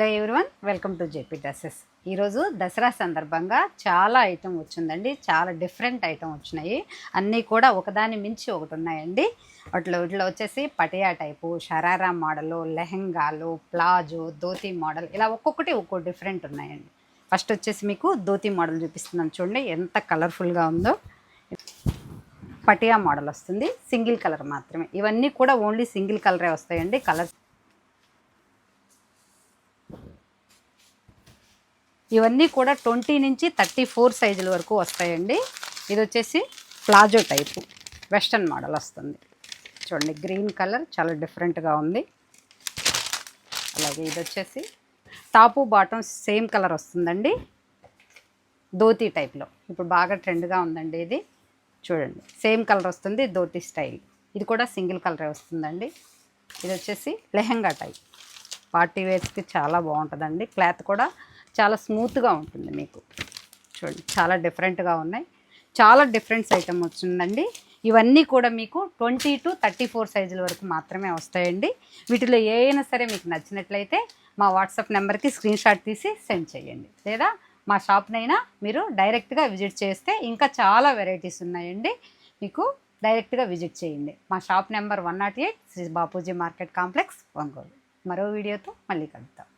Hello everyone, welcome to JP dresses. ఈరోజు దసరా సందర్భంగా చాలా ఐటమ్ వచ్చిందండి. చాలా డిఫరెంట్ ఐటమ్ వచ్చినాయి. అన్నీ కూడా ఒకదాని మించి ఒకటి ఉన్నాయండి. వీటిలో వచ్చేసి పటియా టైపు, షరారా మోడలు, లెహెంగాలు, ప్లాజో, ధోతీ మోడల్, ఇలా ఒక్కొక్కటి ఒక్కో డిఫరెంట్ ఉన్నాయండి. ఫస్ట్ వచ్చేసి మీకు ధోతీ మోడల్ చూపిస్తున్నాను చూడండి, ఎంత కలర్ఫుల్గా ఉందో. పటియా మోడల్ వస్తుంది, సింగిల్ కలర్ మాత్రమే. ఇవన్నీ కూడా ఓన్లీ సింగిల్ కలరే వస్తాయండి. కలర్స్ ఇవన్నీ కూడా 20 నుంచి 34 సైజుల వరకు వస్తాయండి. ఇది వచ్చేసి ప్లాజో టైపు వెస్టర్న్ మోడల్ వస్తుంది చూడండి. గ్రీన్ కలర్ చాలా డిఫరెంట్గా ఉంది. అలాగే ఇది వచ్చేసి టాపు బాటమ్ సేమ్ కలర్ వస్తుందండి, ధోతీ టైప్లో. ఇప్పుడు బాగా ట్రెండ్గా ఉందండి ఇది. చూడండి, సేమ్ కలర్ వస్తుంది, ధోతీ స్టైల్. ఇది కూడా సింగిల్ కలరే వస్తుందండి. ఇది వచ్చేసి లెహెంగా టైప్, పార్టీ వేర్స్కి చాలా బాగుంటుందండి. క్లాత్ కూడా చాలా స్మూత్గా ఉంటుంది మీకు. చూడండి, చాలా డిఫరెంట్గా ఉన్నాయి. చాలా డిఫరెంట్స్ ఐటమ్ వచ్చిందండి. ఇవన్నీ కూడా మీకు 20 to 34 సైజుల వరకు మాత్రమే వస్తాయండి. వీటిలో ఏ అయినా సరే మీకు నచ్చినట్లయితే మా వాట్సాప్ నెంబర్కి స్క్రీన్ షాట్ తీసి సెండ్ చేయండి, లేదా మా షాప్నైనా మీరు డైరెక్ట్గా విజిట్ చేస్తే ఇంకా చాలా వెరైటీస్ ఉన్నాయండి. మీకు డైరెక్ట్గా విజిట్ చేయండి. మా shop number 108 Shri Bapuji market complex, Ongole. మరో వీడియోతో మళ్ళీ కలుద్దాం.